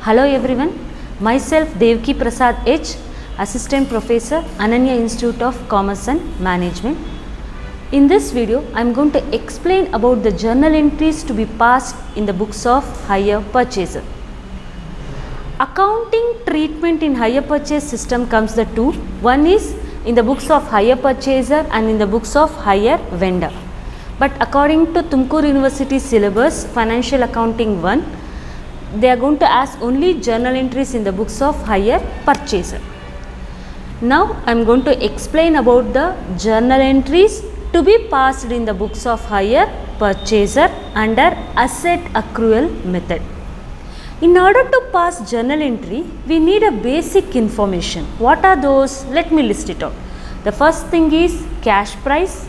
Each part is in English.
Hello everyone, myself Devaki Prasad H, Assistant Professor, Ananya Institute of Commerce and Management. In this video, I am going to explain about the journal entries to be passed in the books of hire purchaser. Accounting treatment in hire purchase system comes the two. One is in the books of hire purchaser and in the books of hire vendor. But according to Tumkur University syllabus, Financial Accounting 1, they are going to ask only journal entries in the books of hire purchaser. Now I am going to explain about the journal entries to be passed in the books of hire purchaser under asset accrual method. In order to pass journal entry, we need a basic information. What are those? Let me list it out. The first thing is cash price.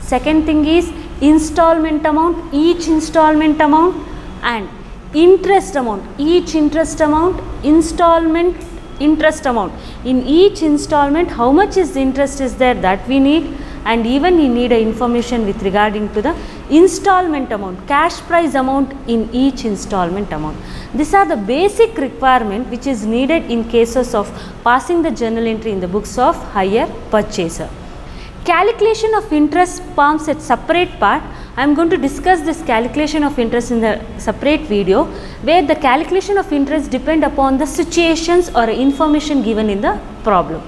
Second thing is installment amount, each installment amount, and interest amount, each interest amount, installment interest amount. In each installment, how much is the interest is there, that we need, and even we need a information with regarding to the installment amount, cash price amount in each installment amount. These are the basic requirement which is needed in cases of passing the journal entry in the books of hire purchaser. Calculation of interest forms a separate part. I am going to discuss this calculation of interest in the separate video, where the calculation of interest depend upon the situations or information given in the problem.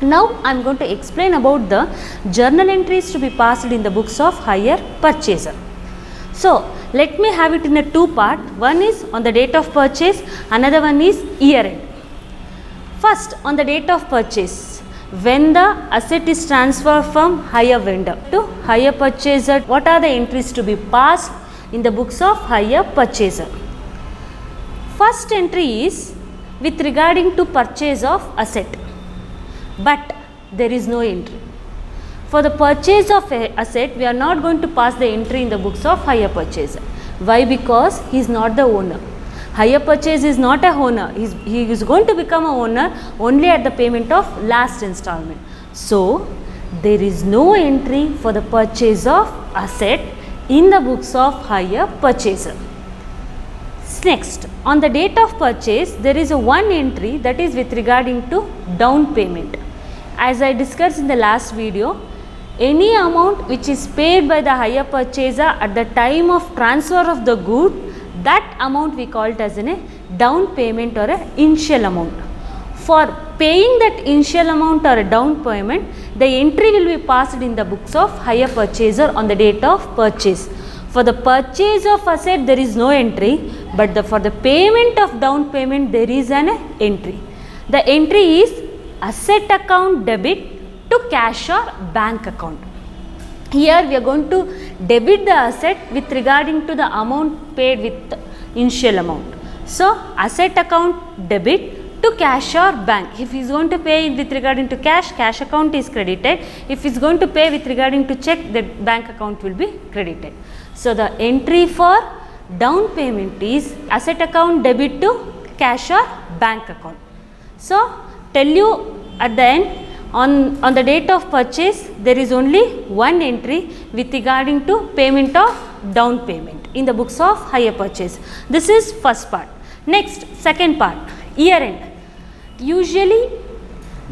Now I am going to explain about the journal entries to be passed in the books of hire purchaser. So let me have it in a two part. One is on the date of purchase, another one is year end. First, on the date of purchase, when the asset is transferred from hire vendor to hire purchaser, what are the entries to be passed in the books of hire purchaser? First entry is with regarding to purchase of asset, but there is no entry. For the purchase of asset, we are not going to pass the entry in the books of hire purchaser. Why? Because he is not the owner. Hire purchase is not a owner. He is going to become a owner only at the payment of last installment. So there is no entry for the purchase of asset in the books of hire purchaser. Next, on the date of purchase, there is a one entry that is with regarding to down payment. As I discussed in the last video, any amount which is paid by the hire purchaser at the time of transfer of the good, that amount we call it as a down payment or an initial amount. For paying that initial amount or a down payment, the entry will be passed in the books of hire purchaser on the date of purchase. For the purchase of asset, there is no entry, but for the payment of down payment, there is an entry. The entry is asset account debit to cash or bank account. Here we are going to debit the asset with regarding to the amount paid with initial amount. So asset account debit to cash or bank. If he is going to pay with regarding to cash, cash account is credited. If he is going to pay with regarding to check, the bank account will be credited. So the entry for down payment is asset account debit to cash or bank account. So tell you at the end, on the date of purchase, there is only one entry with regarding to payment of down payment in the books of hire purchase. This is first part. Next, second part, year end. Usually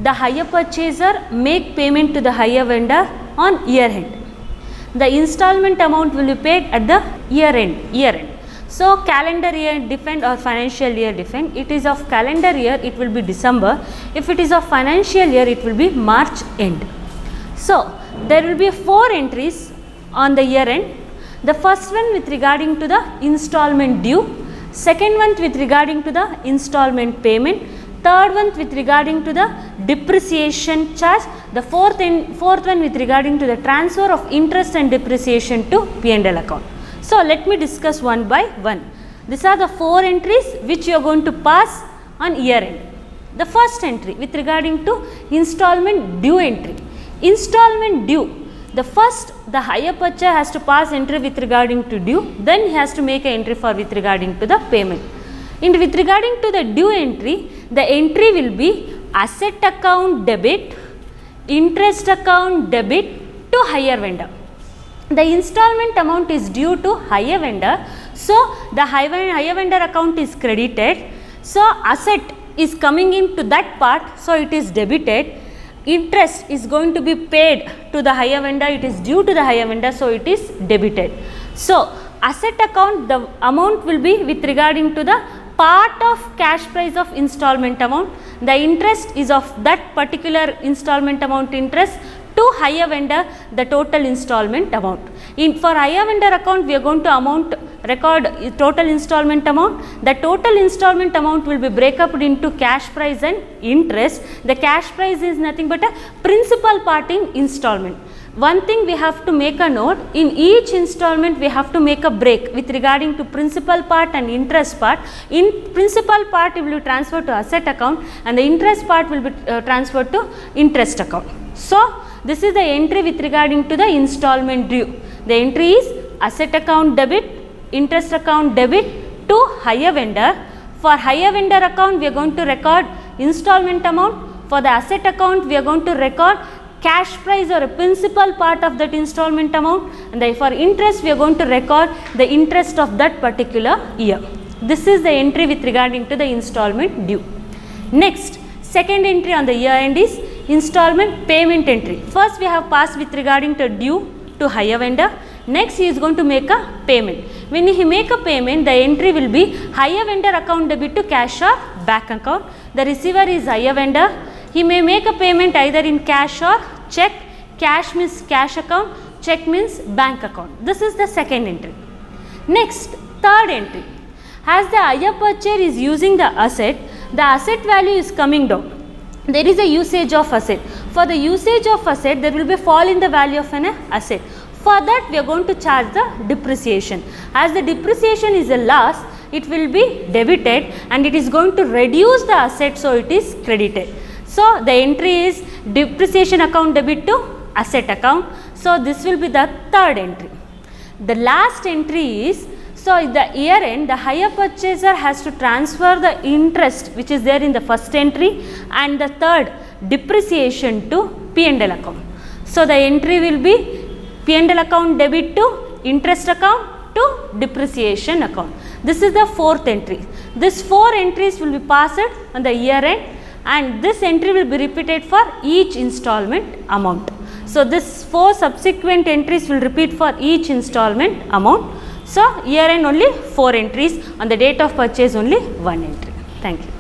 the hire purchaser make payment to the hire vendor on year end. The installment amount will be paid at the year end. So calendar year different or financial year different. It is of calendar year, it will be December. If it is of financial year, it will be March end. So there will be 4 entries on the year end. The first one with regarding to the installment due, second one with regarding to the installment payment, third one with regarding to the depreciation charge, the fourth one with regarding to the transfer of interest and depreciation to P&L account. So let me discuss one by one. These are the 4 entries which you are going to pass on year end. The first entry with regarding to installment due entry. Installment due. The hire purchaser has to pass entry with regarding to due, then he has to make an entry for with regarding to the payment. And with regarding to the due entry, the entry will be asset account debit, interest account debit to hire vendor. The installment amount is due to hire vendor, so the hire vendor account is credited So asset is coming into that part, so it is debited. Interest is going to be paid to the hire vendor, it is due to the hire vendor, so it is debited. So asset account, the amount will be with regarding to the part of cash price of installment amount. The interest is of that particular installment amount interest to hire vendor, the total installment amount. For hire vendor account, we are going to record total installment amount. The total installment amount will be break up into cash price and interest. The cash price is nothing but a principal part in installment. One thing we have to make a note, in each installment we have to make a break with regarding to principal part and interest part. In principal part it will be transferred to asset account and the interest part will be transferred to interest account. So this is the entry with regarding to the installment due. The entry is asset account debit, interest account debit to hire vendor. For hire vendor account we are going to record installment amount. For the asset account we are going to record cash price or a principal part of that installment amount, and for interest we are going to record the interest of that particular year. This is the entry with regarding to the installment due. Next, second entry on the year end is installment payment entry. First we have passed with regarding to due to hire vendor. Next he is going to make a payment. When he make a payment, the entry will be hire vendor account debit to cash or bank account. The receiver is hire vendor. He may make a payment either in cash or check. Cash means cash account, check means bank account. This is the second entry. Next, third entry. As the hire purchaser is using the asset value is coming down. There is a usage of asset. For the usage of asset, there will be fall in the value of an asset. For that, we are going to charge the depreciation. As the depreciation is a loss, it will be debited and it is going to reduce the asset, so it is credited. So the entry is depreciation account debit to asset account. So this will be the third entry. The last entry is, so the year end, the hire purchaser has to transfer the interest which is there in the first entry and the third depreciation to P&L account. So the entry will be P&L account debit to interest account to depreciation account. This is the fourth entry. These four entries will be passed on the year end, and this entry will be repeated for each installment amount. So this four subsequent entries will repeat for each installment amount. So year end only 4 entries, on the date of purchase only 1 entry. Thank you.